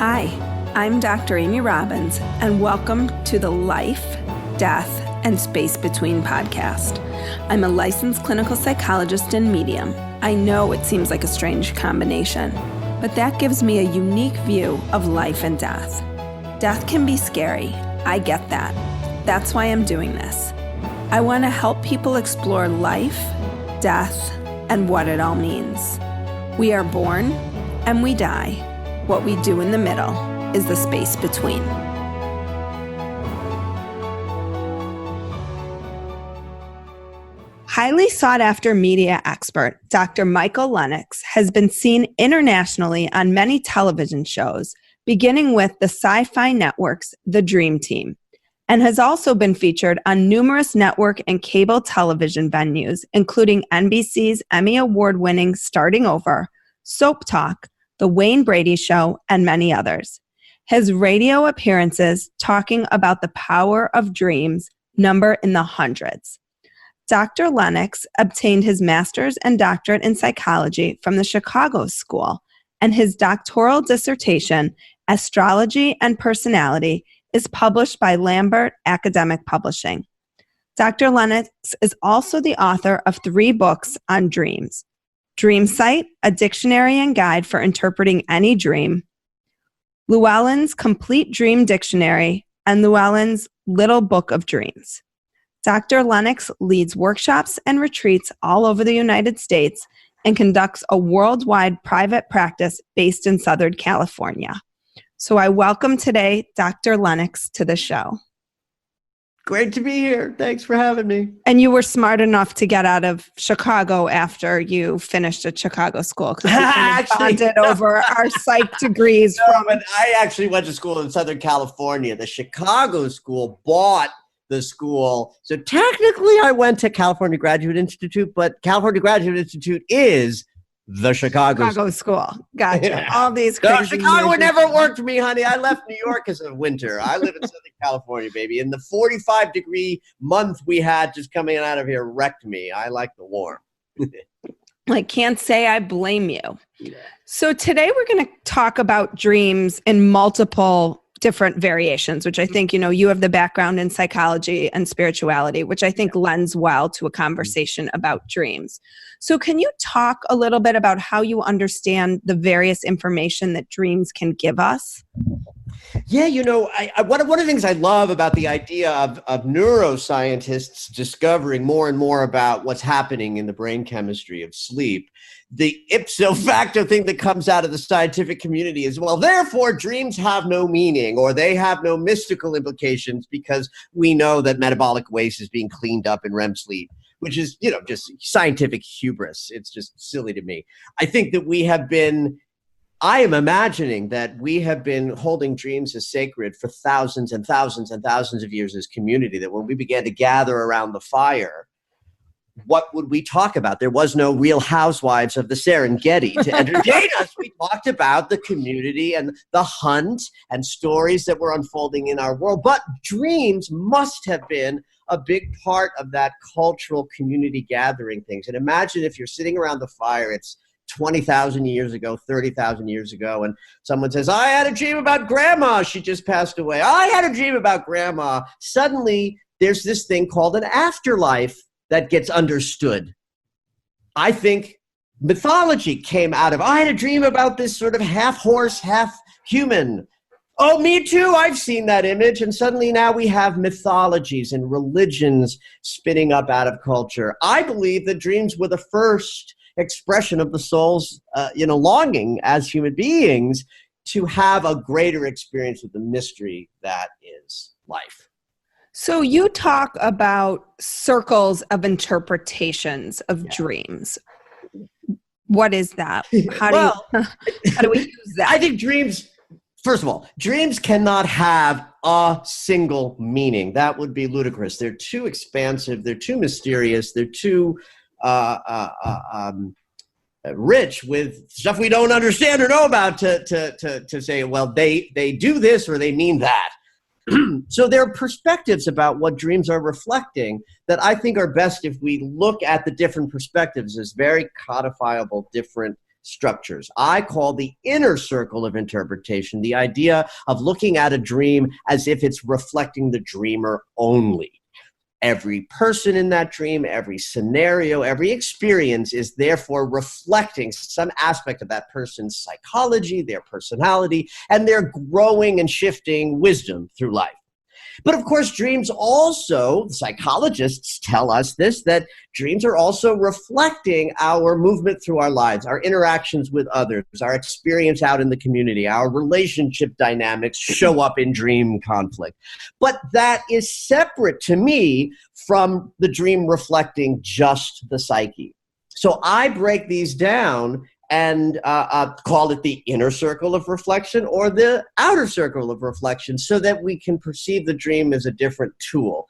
Hi, I'm Dr. Amy Robbins, and welcome to the Life, Death, and Space Between podcast. I'm a licensed clinical psychologist and medium. I know it seems like a strange combination, but that gives me a unique view of life and death. Death can be scary. I get that. That's why I'm doing this. I want to help people explore life, death, and what it all means. We are born and we die. What we do in the middle is the space between. Highly sought-after media expert, Dr. Michael Lennox, has been seen internationally on many television shows, beginning with the Sci-Fi Network's The Dream Team, and has also been featured on numerous network and cable television venues, including NBC's Emmy Award-winning Starting Over, Soap Talk, The Wayne Brady Show, and many others. His radio appearances talking about the power of dreams number in the hundreds. Dr. Lennox obtained his Masters and Doctorate in Psychology from the Chicago School, and his doctoral dissertation, Astrology and Personality, is published by Lambert Academic Publishing. Dr. Lennox is also the author of 3 books on dreams: Dream Sight, a dictionary and guide for interpreting any dream, Llewellyn's Complete Dream Dictionary, and Llewellyn's Little Book of Dreams. Dr. Lennox leads workshops and retreats all over the United States and conducts a worldwide private practice based in Southern California. So I welcome today Dr. Lennox to the show. Great to be here. Thanks for having me. And you were smart enough to get out of Chicago after you finished at Chicago School, because we kind of bonded over our psych degrees. But I actually went to school in Southern California. The Chicago School bought the school. So technically I went to California Graduate Institute, but California Graduate Institute is the Chicago School. Gotcha. Yeah. All these No, crazy Chicago years. never worked for me, honey. I left New York as a winter. I live in Southern California, baby. And the 45-degree month we had just coming out of here wrecked me. I like the warm. I can't say I blame you. Yeah. So today we're going to talk about dreams in multiple different variations, which I think, you have the background in psychology and spirituality, which I think lends well to a conversation about dreams. So can you talk a little bit about how you understand the various information that dreams can give us? Yeah, one of the things I love about the idea of neuroscientists discovering more and more about what's happening in the brain chemistry of sleep, the ipso facto thing that comes out of the scientific community is, well, therefore dreams have no meaning, or they have no mystical implications because we know that metabolic waste is being cleaned up in REM sleep, which is, just scientific hubris. It's just silly to me. I am imagining that we have been holding dreams as sacred for thousands and thousands and thousands of years as community, that when we began to gather around the fire, what would we talk about? There was no Real Housewives of the Serengeti to entertain us. We talked about the community and the hunt and stories that were unfolding in our world. But dreams must have been a big part of that cultural community gathering things. And imagine if you're sitting around the fire, it's 20,000 years ago, 30,000 years ago, and someone says, I had a dream about grandma. She just passed away. I had a dream about grandma. Suddenly, there's this thing called an afterlife that gets understood. I think mythology came out of, I had a dream about this sort of half horse, half human. Oh, me too. I've seen that image. And suddenly now we have mythologies and religions spinning up out of culture. I believe that dreams were the first expression of the soul's, longing as human beings to have a greater experience with the mystery that is life. So you talk about circles of interpretations of dreams. What is that? How do we use that? I think dreams, first of all, dreams cannot have a single meaning. That would be ludicrous. They're too expansive. They're too mysterious. They're too rich with stuff we don't understand or know about to say, well, they do this or they mean that. So there are perspectives about what dreams are reflecting that I think are best if we look at the different perspectives as very codifiable, different structures. I call the inner circle of interpretation the idea of looking at a dream as if it's reflecting the dreamer only. Every person in that dream, every scenario, every experience is therefore reflecting some aspect of that person's psychology, their personality, and their growing and shifting wisdom through life. But of course, dreams also, psychologists tell us this, that dreams are also reflecting our movement through our lives, our interactions with others, our experience out in the community, our relationship dynamics show up in dream conflict. But that is separate to me from the dream reflecting just the psyche. So I break these down and call it the inner circle of reflection or the outer circle of reflection so that we can perceive the dream as a different tool.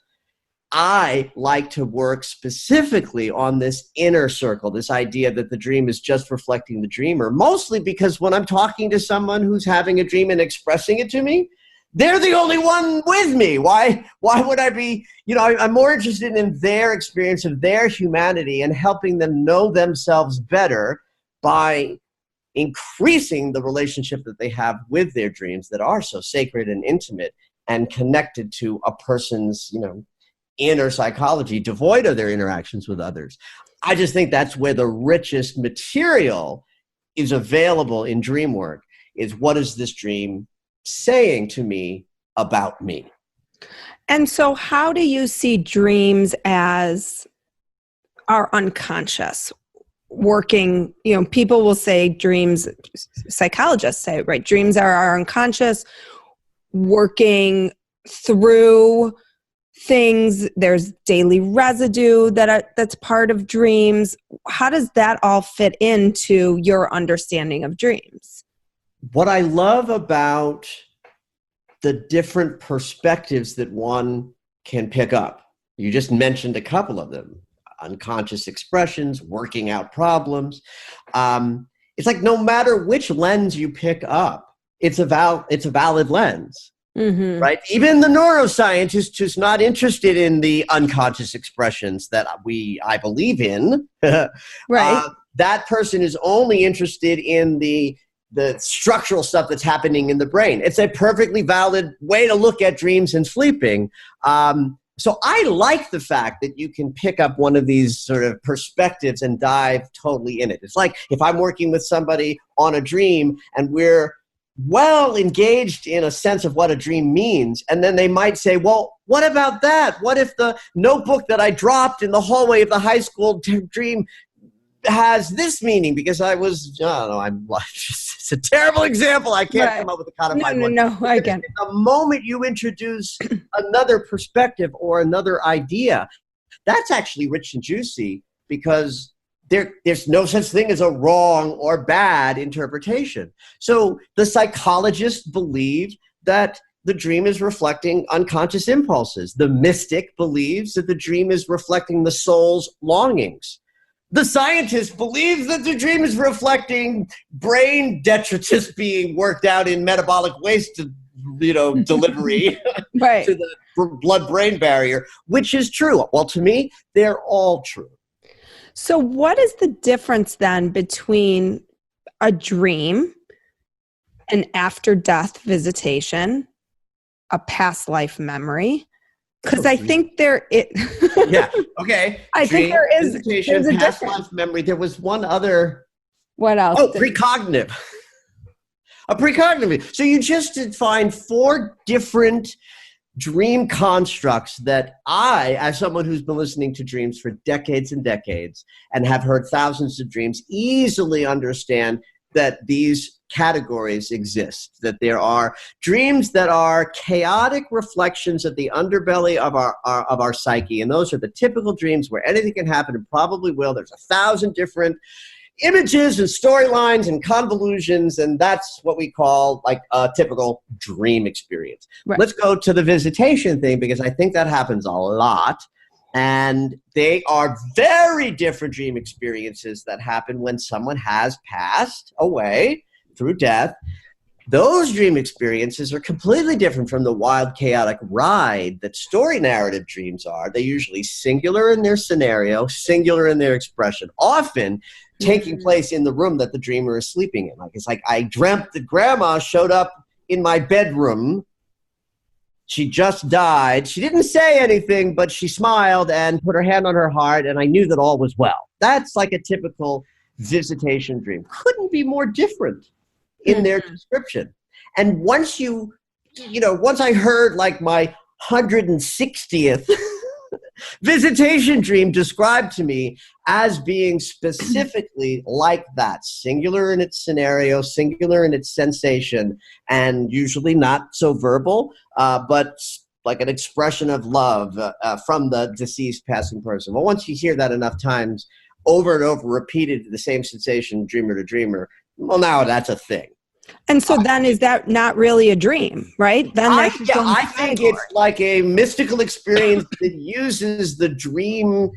I like to work specifically on this inner circle, this idea that the dream is just reflecting the dreamer, mostly because when I'm talking to someone who's having a dream and expressing it to me, they're the only one with me. Why would I be, I'm more interested in their experience of their humanity and helping them know themselves better by increasing the relationship that they have with their dreams that are so sacred and intimate and connected to a person's, inner psychology, devoid of their interactions with others. I just think that's where the richest material is available in dream work, is what is this dream saying to me about me? And so how do you see dreams as our unconscious? Working, people will say dreams, psychologists say, right? Dreams are our unconscious working through things. There's daily residue that's part of dreams. How does that all fit into your understanding of dreams? What I love about the different perspectives that one can pick up, you just mentioned a couple of them. Unconscious expressions, working out problems. It's like no matter which lens you pick up, it's a valid lens, right? Even the neuroscientist who's not interested in the unconscious expressions that I believe in, right? That person is only interested in the structural stuff that's happening in the brain. It's a perfectly valid way to look at dreams and sleeping. So I like the fact that you can pick up one of these sort of perspectives and dive totally in it. It's like if I'm working with somebody on a dream and we're well engaged in a sense of what a dream means, and then they might say, well, what about that? What if the notebook that I dropped in the hallway of the high school dream has this meaning? Because it's a terrible example. I can't come up with a codified one. No, I get it. The moment you introduce another perspective or another idea, that's actually rich and juicy because there's no such thing as a wrong or bad interpretation. So the psychologist believed that the dream is reflecting unconscious impulses. The mystic believes that the dream is reflecting the soul's longings. The scientist believes that the dream is reflecting brain detritus being worked out in metabolic waste, delivery right. to the blood-brain barrier, which is true. Well, to me, they're all true. So what is the difference then between a dream, an after-death visitation, a past life memory? Because I think yeah, okay. I think there's a past difference. Life memory. There was one other. What else? Oh, precognitive. A precognitive. So you just did find 4 different dream constructs that I, as someone who's been listening to dreams for decades and decades and have heard thousands of dreams, easily understand that these categories exist, that there are dreams that are chaotic reflections of the underbelly of our psyche. And those are the typical dreams where anything can happen and probably will. There's 1,000 different images and storylines and convolutions, and that's what we call like a typical dream experience. Right. Let's go to the visitation thing, because I think that happens a lot. And they are very different dream experiences that happen when someone has passed away through death. Those dream experiences are completely different from the wild, chaotic ride that story narrative dreams are. They're usually singular in their scenario, singular in their expression. Often, taking place in the room that the dreamer is sleeping in. Like, it's like, I dreamt that grandma showed up in my bedroom. She just died. She didn't say anything, but she smiled and put her hand on her heart, and I knew that all was well. That's like a typical visitation dream. Couldn't be more different in their description. And once once I heard like my 160th visitation dream described to me as being specifically like that, singular in its scenario, singular in its sensation, and usually not so verbal, but like an expression of love from the deceased passing person. Well, once you hear that enough times, over and over, repeated the same sensation, dreamer to dreamer, well, now that's a thing. And so then is that not really a dream, right? Then I think it's like a mystical experience that uses the dream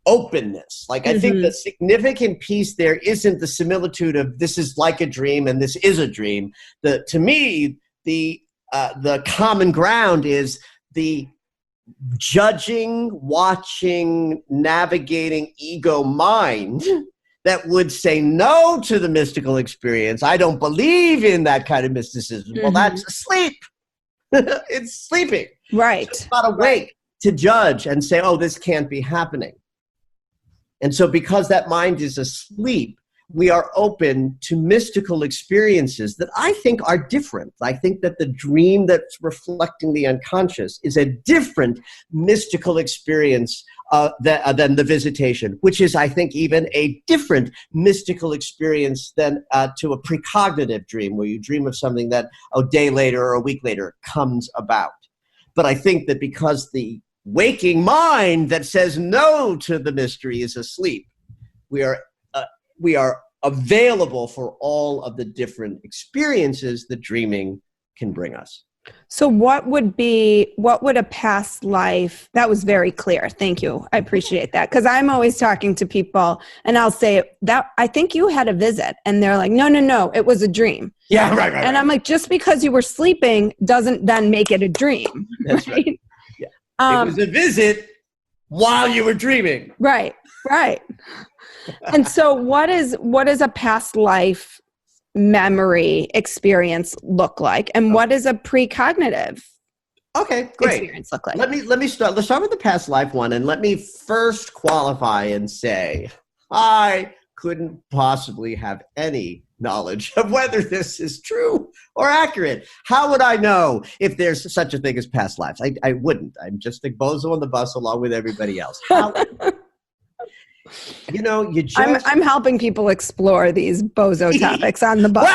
openness. Like, I think the significant piece there isn't the similitude of this is like a dream and this is a dream. To me, the common ground is the judging, watching, navigating ego mind that would say no to the mystical experience. I don't believe in that kind of mysticism. Well, that's asleep. It's sleeping. Right. So it's not awake to judge and say, oh, this can't be happening. And so because that mind is asleep, we are open to mystical experiences that I think are different. I think that the dream that's reflecting the unconscious is a different mystical experience than the visitation, which is, I think, even a different mystical experience than to a precognitive dream, where you dream of something that a day later or a week later comes about. But I think that because the waking mind that says no to the mystery is asleep, we are available for all of the different experiences that dreaming can bring us. So what would a past life, that was very clear. Thank you. I appreciate that. Because I'm always talking to people and I'll say that I think you had a visit, and they're like, no, it was a dream. Yeah, right. And I'm like, just because you were sleeping doesn't then make it a dream. That's right. Yeah. It was a visit while you were dreaming. Right. And so what is a past life memory experience look like, and what does a precognitive experience look like? Let's start with the past life one, and let me first qualify and say I couldn't possibly have any knowledge of whether this is true or accurate. How would I know if there's such a thing as past lives? I wouldn't. I'm just a bozo on the bus along with everybody else. I'm helping people explore these bozo topics on the bus.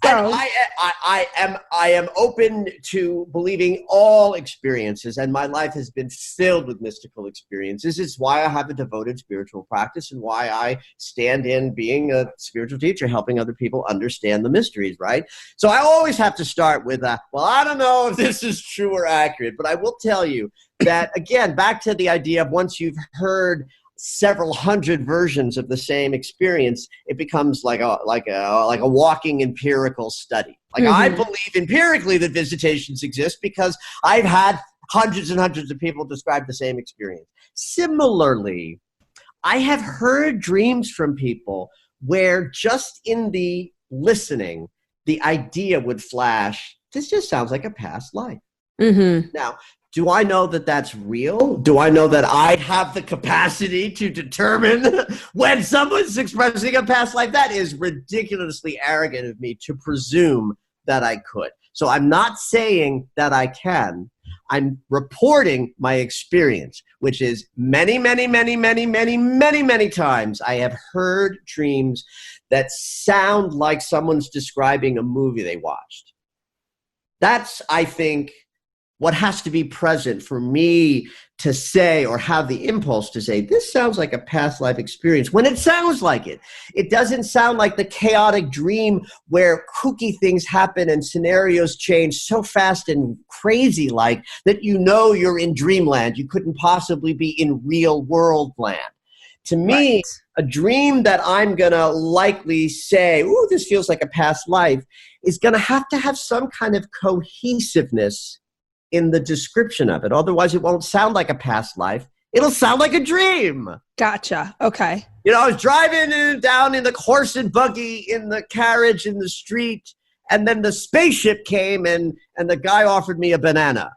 Well, I am open to believing all experiences, and my life has been filled with mystical experiences. It's why I have a devoted spiritual practice, and why I stand in being a spiritual teacher, helping other people understand the mysteries, right? So I always have to start with, I don't know if this is true or accurate, but I will tell you that, again, back to the idea of once you've heard several hundred versions of the same experience, it becomes like a walking empirical study. I believe empirically that visitations exist because I've had hundreds and hundreds of people describe the same experience. Similarly, I have heard dreams from people where just in the listening, the idea would flash, this just sounds like a past life. Now, do I know that that's real? Do I know that I have the capacity to determine when someone's expressing a past life? That is ridiculously arrogant of me to presume that I could. So I'm not saying that I can. I'm reporting my experience, which is many, many, many, many, many, many, many times I have heard dreams that sound like someone's describing a movie they watched. That's, I think, what has to be present for me to say, or have the impulse to say, this sounds like a past life experience, when it sounds like it. It doesn't sound like the chaotic dream where kooky things happen and scenarios change so fast and crazy like that you're in dreamland. You couldn't possibly be in real world land. To me, a dream that I'm going to likely say, ooh, this feels like a past life, is going to have some kind of cohesiveness in the description of it. Otherwise, it won't sound like a past life. It'll sound like a dream. Gotcha. Okay. I was driving down in the horse and buggy in the carriage in the street, and then the spaceship came and the guy offered me a banana.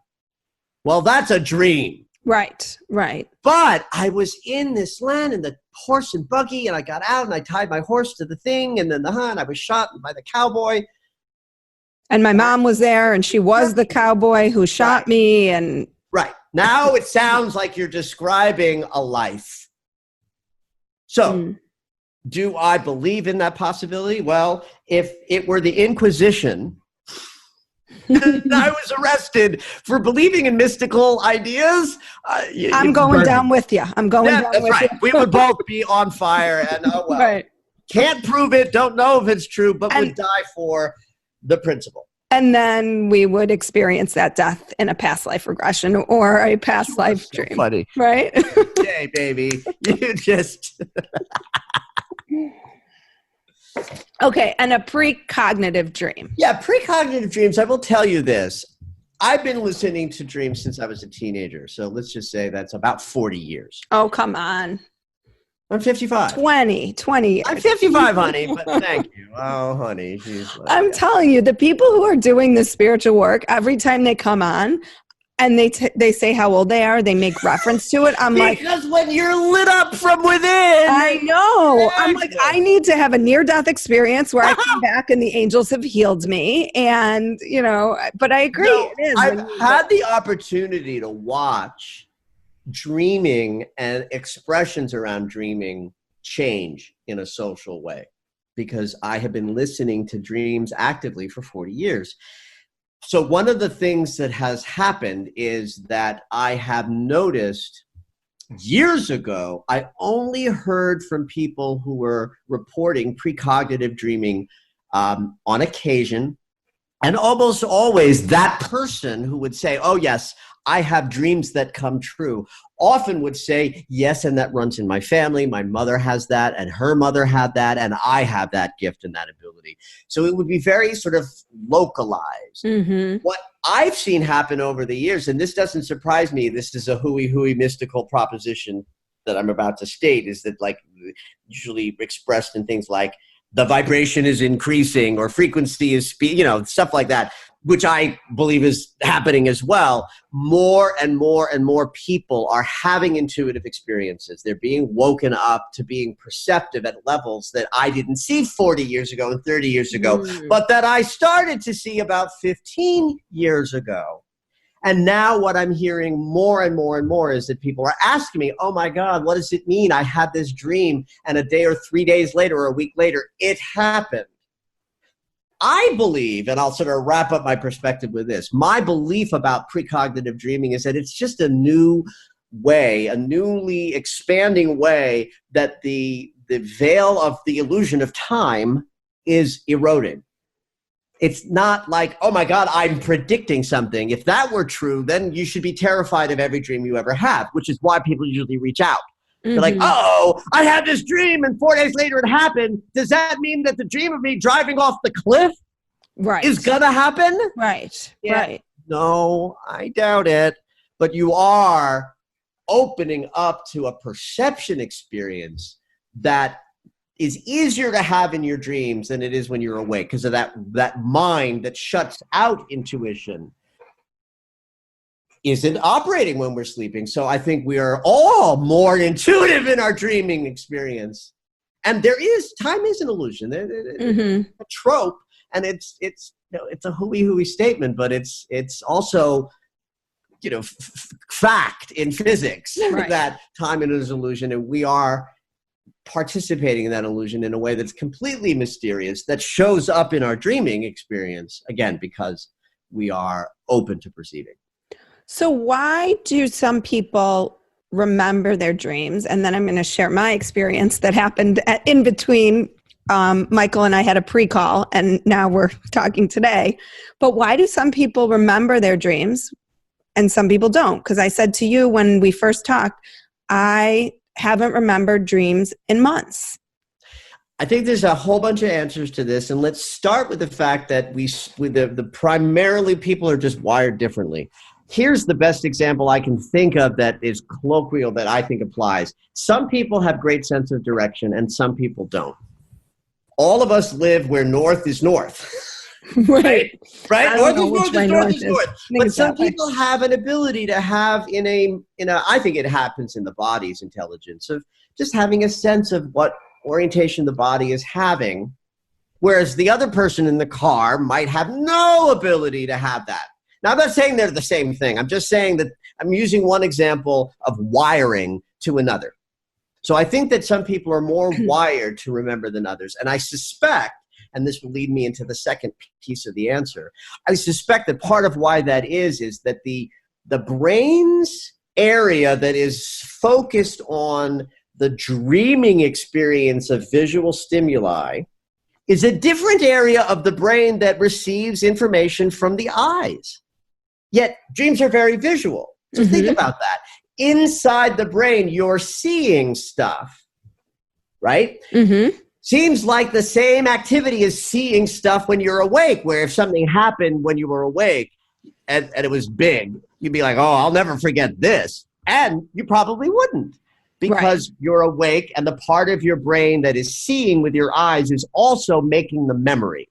Well, that's a dream. Right. But I was in this land in the horse and buggy, and I got out and I tied my horse to the thing, and then I was shot by the cowboy. And my mom was there, and she was the cowboy who shot me. And right. Now it sounds like you're describing a life. So do I believe in that possibility? Well, if it were the Inquisition, and I was arrested for believing in mystical ideas, I'm going down with you. I'm going down with you. We would both be on fire, and can't prove it, don't know if it's true, but would die for the principle. And then we would experience that death in a past life regression or a past life dream. Funny. Right? Yay, baby. You just... Okay, and a precognitive dream. Yeah, precognitive dreams, I will tell you this. I've been listening to dreams since I was a teenager. So let's just say that's about 40 years. Oh, come on. I'm 55. 20 years. I'm 55, honey, but thank you. Oh, honey. I'm telling you, the people who are doing this spiritual work, every time they come on and they say how old they are, they make reference to it. Because when you're lit up from within. I know. I'm like, I need to have a near-death experience where I come back and the angels have healed me. And, but I agree. No, it is. I've had the opportunity to watch dreaming and expressions around dreaming change in a social way because I have been listening to dreams actively for 40 years. So one of the things that has happened is that I have noticed years ago, I only heard from people who were reporting precognitive dreaming on occasion. And almost always that person who would say, oh, yes, I have dreams that come true, often would say, yes, and that runs in my family. My mother has that, and her mother had that, and I have that gift and that ability. So it would be very sort of localized. Mm-hmm. What I've seen happen over the years, and this doesn't surprise me, this is a hooey mystical proposition that I'm about to state, is that like usually expressed in things like the vibration is increasing or frequency is, stuff like that, which I believe is happening as well. More and more and more people are having intuitive experiences. They're being woken up to being perceptive at levels that I didn't see 40 years ago and 30 years ago, but that I started to see about 15 years ago. And now what I'm hearing more and more and more is that people are asking me, oh my God, what does it mean? I had this dream and a day or 3 days later or a week later, it happened. I believe, and I'll sort of wrap up my perspective with this, my belief about precognitive dreaming is that it's just a new way, a newly expanding way that the veil of the illusion of time is eroding. It's not like, oh my God, I'm predicting something. If that were true, then you should be terrified of every dream you ever have, which is why people usually reach out. Mm-hmm. They're like, oh, I had this dream and 4 days later it happened. Does that mean that the dream of me driving off the cliff is going to happen? Right, yeah. Right. No, I doubt it. But you are opening up to a perception experience that is easier to have in your dreams than it is when you're awake because of that mind that shuts out intuition isn't operating when we're sleeping. So I think we are all more intuitive in our dreaming experience. And time is an illusion. It's a trope, and it's a hooey statement, but it's also fact in physics that time is an illusion, and we are participating in that illusion in a way that's completely mysterious, that shows up in our dreaming experience, again, because we are open to perceiving. So why do some people remember their dreams? And then I'm going to share my experience that happened in between. Michael and I had a pre-call, and now we're talking today. But why do some people remember their dreams and some people don't? Because I said to you when we first talked, I haven't remembered dreams in months. I think there's a whole bunch of answers to this, and let's start with the fact that the primarily people are just wired differently. Here's the best example I can think of that is colloquial that I think applies. Some people have great sense of direction and some people don't. All of us live where north is north. Right? North is north. But some people have an ability to have I think it happens in the body's intelligence of just having a sense of what orientation the body is having, whereas the other person in the car might have no ability to have that. Now, I'm not saying they're the same thing. I'm just saying that I'm using one example of wiring to another. So I think that some people are more wired to remember than others. And I suspect, and this will lead me into the second piece of the answer, I suspect that part of why that is that the brain's area that is focused on the dreaming experience of visual stimuli is a different area of the brain that receives information from the eyes. Yet dreams are very visual. So think about that. Inside the brain, you're seeing stuff, right? Seems like the same activity as seeing stuff when you're awake, where if something happened when you were awake and it was big, you'd be like, oh, I'll never forget this. And you probably wouldn't, because you're awake and the part of your brain that is seeing with your eyes is also making the memory.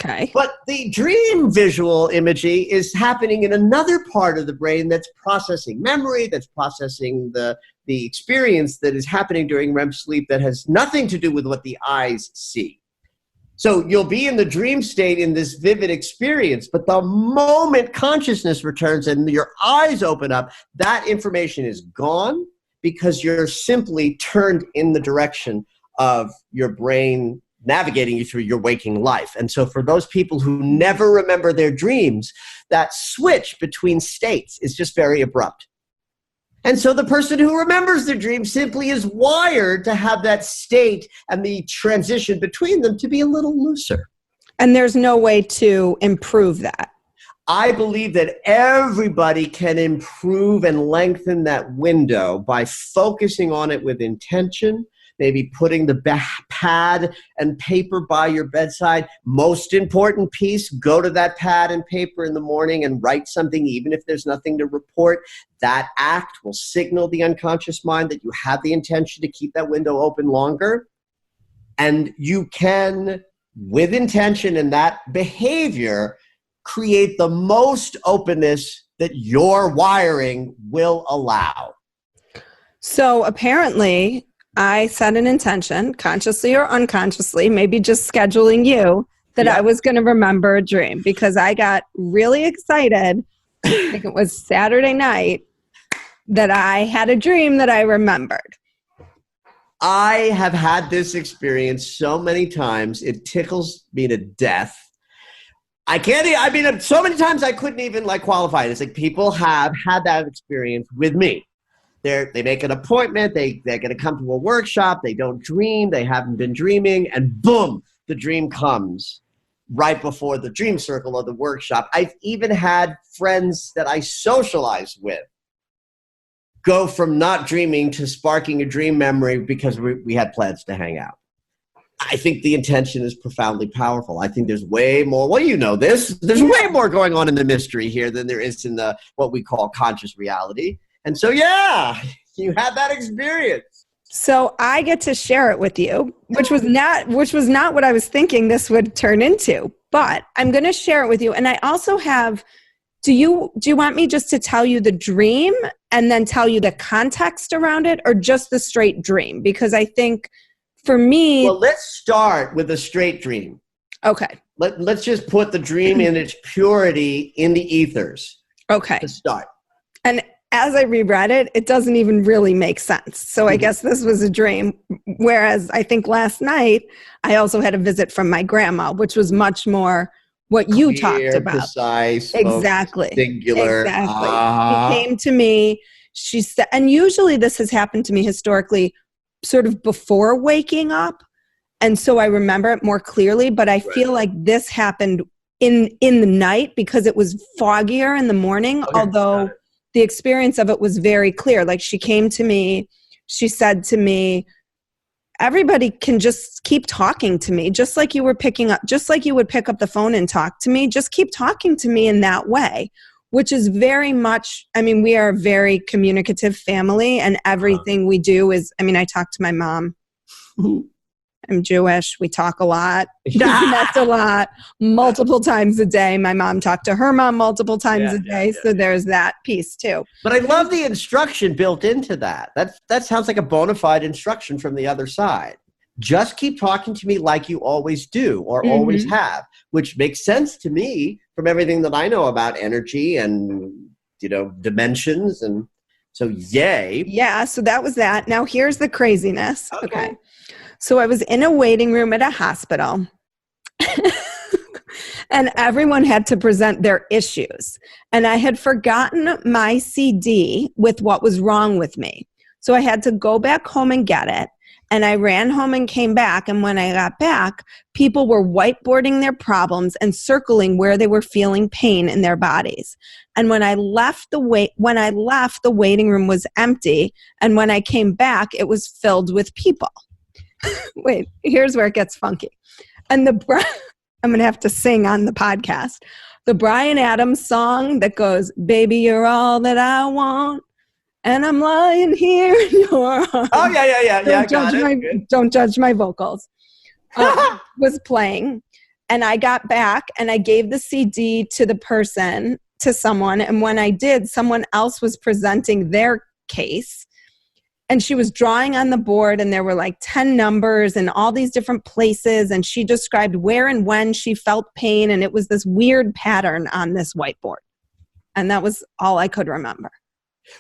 Okay. But the dream visual imagery is happening in another part of the brain that's processing memory, that's processing the experience that is happening during REM sleep that has nothing to do with what the eyes see. So you'll be in the dream state in this vivid experience, but the moment consciousness returns and your eyes open up, that information is gone because you're simply turned in the direction of your brain navigating you through your waking life. And so for those people who never remember their dreams, that switch between states is just very abrupt. And so the person who remembers their dream simply is wired to have that state and the transition between them to be a little looser. And there's no way to improve that. I believe that everybody can improve and lengthen that window by focusing on it with intention, maybe putting the pad and paper by your bedside. Most important piece, go to that pad and paper in the morning and write something, even if there's nothing to report. That act will signal the unconscious mind that you have the intention to keep that window open longer. And you can, with intention and that behavior, create the most openness that your wiring will allow. So apparently, I set an intention, consciously or unconsciously, maybe just scheduling you, that I was going to remember a dream, because I got really excited, I think it was Saturday night, that I had a dream that I remembered. I have had this experience so many times, it tickles me to death. So many times I couldn't even qualify it. It's like people have had that experience with me. They make an appointment, they're going to come to a workshop, they don't dream, they haven't been dreaming, and boom, the dream comes right before the dream circle of the workshop. I've even had friends that I socialize with go from not dreaming to sparking a dream memory because we had plans to hang out. I think the intention is profoundly powerful. I think there's way more, there's way more going on in the mystery here than there is in the what we call conscious reality. And so, you had that experience. So I get to share it with you, which was not what I was thinking this would turn into, but I'm going to share it with you. And I also have, do you want me just to tell you the dream and then tell you the context around it, or just the straight dream? Because I think for me... Well, let's start with a straight dream. Okay. Let's just put the dream in its purity in the ethers. Okay. To start. And as I reread it, it doesn't even really make sense. So I guess this was a dream. Whereas I think last night, I also had a visit from my grandma, which was much more what you talked about. Precise, exactly. Singular. Exactly. She came to me, she said, and usually this has happened to me historically, sort of before waking up. And so I remember it more clearly, but I feel like this happened in the night because it was foggier in the morning, although the experience of it was very clear. Like, she came to me, she said to me, everybody can just keep talking to me, just like you would pick up the phone and talk to me. Just keep talking to me in that way. which is very much, I mean, we are a very communicative family, and everything we do is, I mean, I talk to my mom. I'm Jewish. We talk a lot. We connect a lot, multiple times a day. My mom talked to her mom multiple times a day. So there's that piece too. But I love the instruction built into that. That sounds like a bona fide instruction from the other side. Just keep talking to me like you always do or always have, which makes sense to me from everything that I know about energy and, dimensions. And so, yay. Yeah. So that was that. Now here's the craziness. Okay. So I was in a waiting room at a hospital and everyone had to present their issues. And I had forgotten my CD with what was wrong with me. So I had to go back home and get it. And I ran home and came back. And when I got back, people were whiteboarding their problems and circling where they were feeling pain in their bodies. And when I left, the waiting room was empty. And when I came back, it was filled with people. Wait, here's where it gets funky. And I'm going to have to sing on the podcast. The Bryan Adams song that goes, "Baby, you're all that I want, and I'm lying here in your arms." Oh, yeah. Don't judge my vocals. Was playing. And I got back and I gave the CD to someone. And when I did, someone else was presenting their case. And she was drawing on the board and there were like 10 numbers and all these different places. And she described where and when she felt pain. And it was this weird pattern on this whiteboard. And that was all I could remember.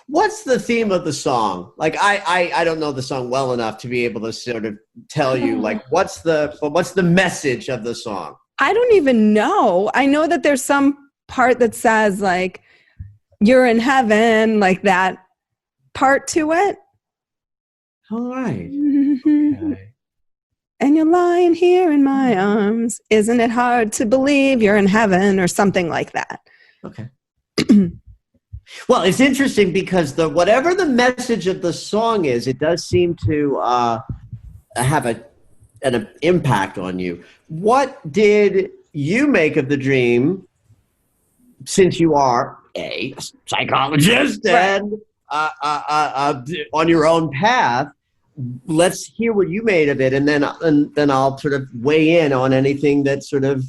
What's the theme of the song? Like, I don't know the song well enough to be able to sort of tell you, like, what's the message of the song? I don't even know. I know that there's some part that says, like, you're in heaven, like that part to it. All right. Okay. And you're lying here in my arms. Isn't it hard to believe you're in heaven, or something like that? Okay. Well, it's interesting because whatever the message of the song is, it does seem to have an impact on you. What did you make of the dream, since you are a psychologist and on your own path? Let's hear what you made of it, and then I'll sort of weigh in on anything that sort of,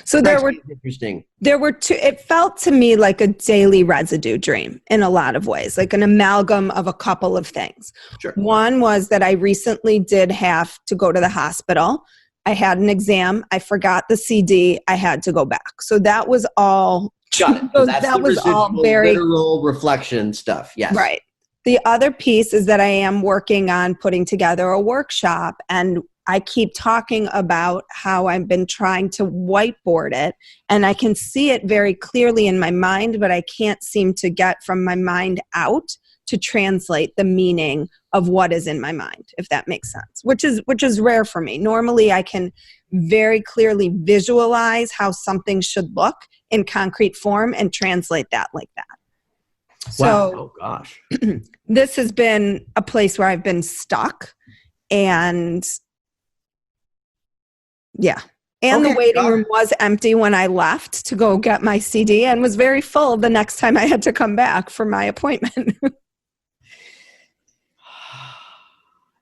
So there were two. It felt to me like a daily residue dream in a lot of ways, like an amalgam of a couple of things. Sure. One was that I recently did have to go to the hospital. I had an exam. I forgot the CD. I had to go back. So that was all. Got it. So that was all very literal reflection stuff. Yes. Right. The other piece is that I am working on putting together a workshop, and I keep talking about how I've been trying to whiteboard it, and I can see it very clearly in my mind, but I can't seem to get from my mind out to translate the meaning of what is in my mind, if that makes sense, which is rare for me. Normally, I can very clearly visualize how something should look in concrete form and translate that like that. Wow. So, oh gosh. This has been a place where I've been stuck, and yeah. And the waiting room was empty when I left to go get my CD, and was very full the next time I had to come back for my appointment.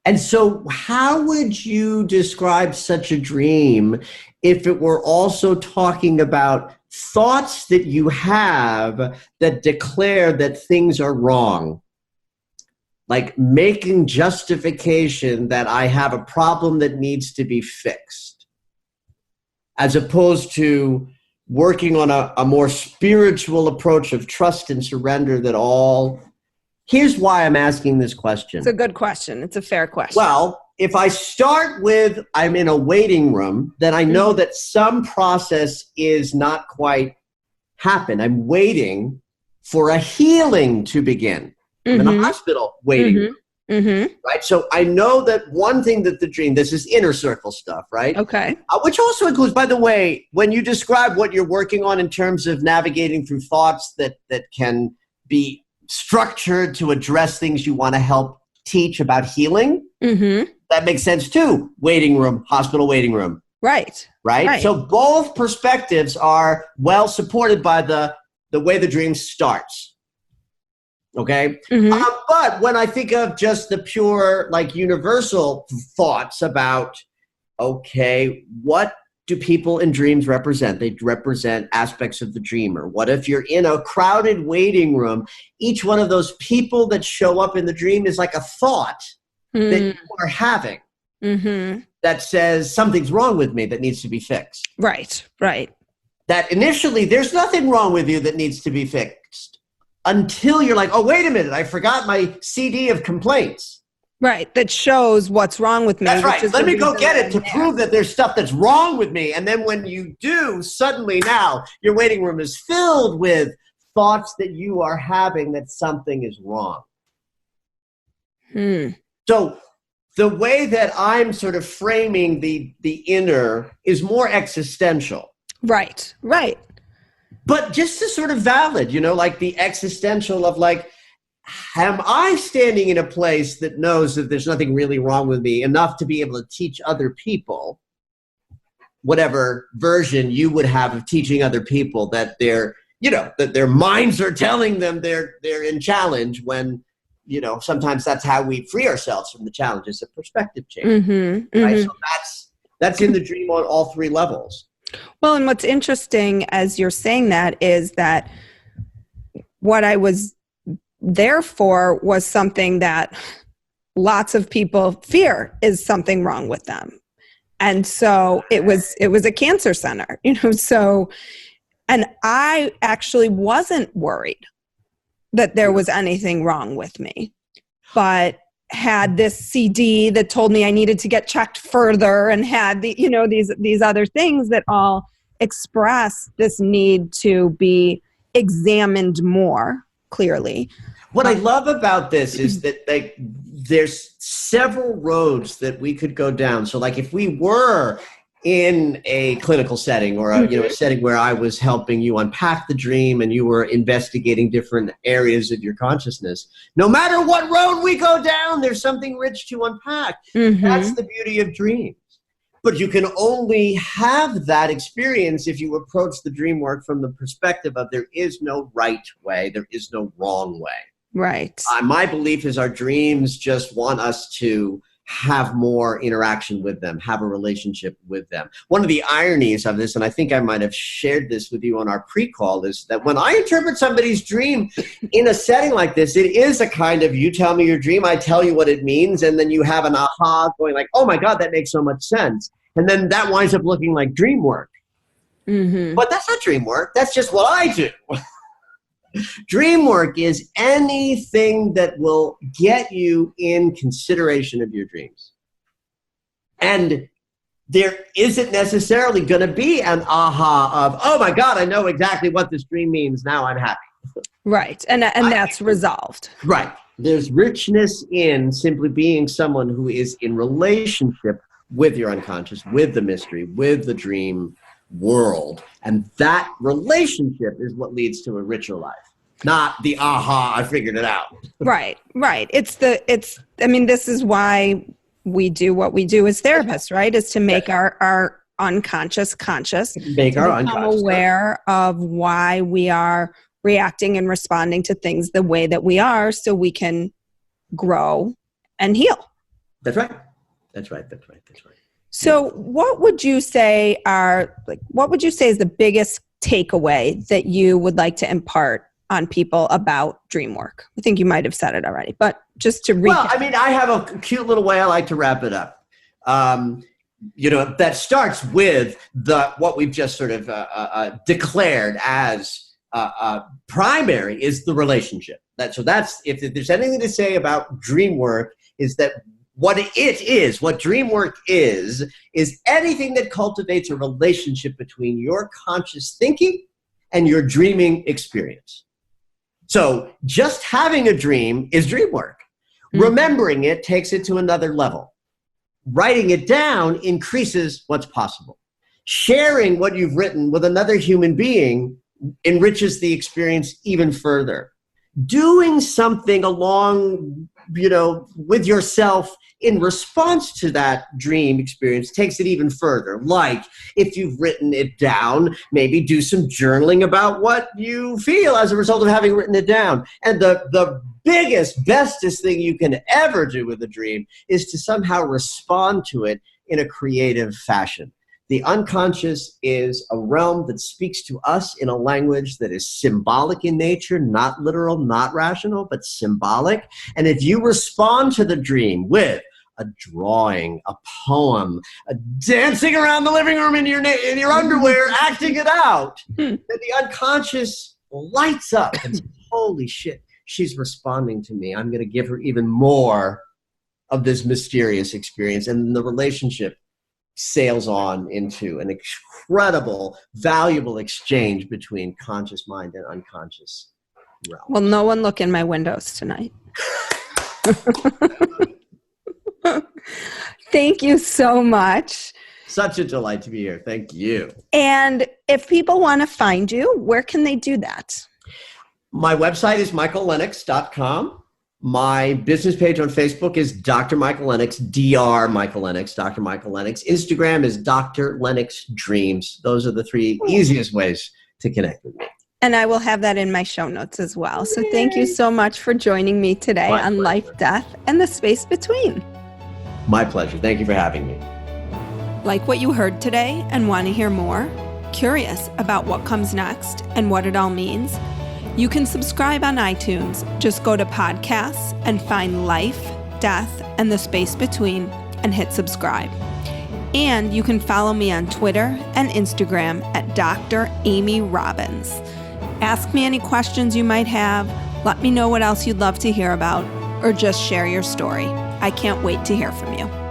And so how would you describe such a dream if it were also talking about thoughts that you have that declare that things are wrong? Like making justification that I have a problem that needs to be fixed, as opposed to working on a more spiritual approach of trust and surrender that all... Here's why I'm asking this question. It's a good question. It's a fair question. Well, if I start with I'm in a waiting room, then I know that some process is not quite happened. I'm waiting for a healing to begin. I'm in a hospital waiting. Right? So I know that one thing that the dream, this is inner circle stuff, right? Okay. Which also includes, by the way, when you describe what you're working on in terms of navigating through thoughts that can be structured to address things you want to help teach about healing, that makes sense too. Waiting room, hospital waiting room. Right. So both perspectives are well supported by the the way the dream starts. Okay? Mm-hmm. But when I think of just the pure, like, universal thoughts about, okay, what do people in dreams represent? They represent aspects of the dreamer. What if you're in a crowded waiting room? Each one of those people that show up in the dream is like a thought that you are having that says something's wrong with me that needs to be fixed. Right, right. That initially there's nothing wrong with you that needs to be fixed until you're like, oh, wait a minute, I forgot my CD of complaints. Right, that shows what's wrong with me. That's right. Let me go get it to prove that there's stuff that's wrong with me. And then when you do, suddenly now your waiting room is filled with thoughts that you are having that something is wrong. So the way that I'm sort of framing the inner is more existential. Right, right. But just as sort of valid, you know, like the existential of like, am I standing in a place that knows that there's nothing really wrong with me enough to be able to teach other people whatever version you would have of teaching other people that they're, you know, that their minds are telling them they're in challenge when, you know, sometimes that's how we free ourselves from the challenges of perspective change. Right? So that's in the dream on all three levels. Well, and what's interesting as you're saying that is that what I was there for was something that lots of people fear is something wrong with them. And so it was a cancer center, you know, so, and I actually wasn't worried that there was anything wrong with me, but had this CD that told me I needed to get checked further and had the, you know, these other things that all express this need to be examined more clearly. What I love about this is that like there's several roads that we could go down. So like if we were in a clinical setting or a, you know, a setting where I was helping you unpack the dream and you were investigating different areas of your consciousness, no matter what road we go down, there's something rich to unpack. That's the beauty of dreams. But you can only have that experience if you approach the dream work from the perspective of there is no right way, there is no wrong way. Right. My belief is our dreams just want us to have more interaction with them, have a relationship with them. One of the ironies of this, and I think I might have shared this with you on our pre-call, is that when I interpret somebody's dream in a setting like this, it is a kind of, you tell me your dream, I tell you what it means, and then you have an aha going like, oh my God, that makes so much sense. And then that winds up looking like dream work. But that's not dream work. That's just what I do. Dream work is anything that will get you in consideration of your dreams. And there isn't necessarily going to be an aha of, oh my God, I know exactly what this dream means. Now I'm happy. Right. And that's resolved. Right. There's richness in simply being someone who is in relationship with your unconscious, with the mystery, with the dream world. And that relationship is what leads to a richer life, not the aha, I figured it out. Right. I mean, this is why we do what we do as therapists, right? Is to make our unconscious conscious, make our unconscious aware of why we are reacting and responding to things the way that we are so we can grow and heal. That's right. So what would you say is the biggest takeaway that you would like to impart on people about dream work? I think you might have said it already, but just to recap. Well, I mean, I have a cute little way I like to wrap it up. You know, that starts with what we've just sort of declared as primary is the relationship. That's if there's anything to say about dream work, is that what dream work is anything that cultivates a relationship between your conscious thinking and your dreaming experience. So just having a dream is dream work. Remembering it takes it to another level. Writing it down increases what's possible. Sharing what you've written with another human being enriches the experience even further. doing something along, with yourself in response to that dream experience takes it even further. Like, if you've written it down, maybe do some journaling about what you feel as a result of having written it down. And the biggest, bestest thing you can ever do with a dream is to somehow respond to it in a creative fashion. The unconscious is a realm that speaks to us in a language that is symbolic in nature, not literal, not rational, but symbolic. And if you respond to the dream with a drawing, a poem, a dancing around the living room in your underwear, acting it out, then the unconscious lights up and says, holy shit, she's responding to me. I'm going to give her even more of this mysterious experience. And the relationship sails on into an incredible, valuable exchange between conscious mind and unconscious realm. Well, no one look in my windows tonight. Thank you so much. Such a delight to be here. Thank you. And if people want to find you, where can they do that? My website is michaellennox.com. My business page on Facebook is Dr. Michael Lennox, Dr. Michael Lennox, Dr. Michael Lennox. Instagram is Dr. Lennox Dreams. Those are the three easiest ways to connect with me. And I will have that in my show notes as well. So thank you so much for joining me today on Life, Death, and the Space Between. My pleasure. Thank you for having me. Like what you heard today and want to hear more? Curious about what comes next and what it all means? You can subscribe on iTunes. Just go to podcasts and find Life, Death, and the Space Between and hit subscribe. And you can follow me on Twitter and Instagram at Dr. Amy Robbins. Ask me any questions you might have, let me know what else you'd love to hear about, or just share your story. I can't wait to hear from you.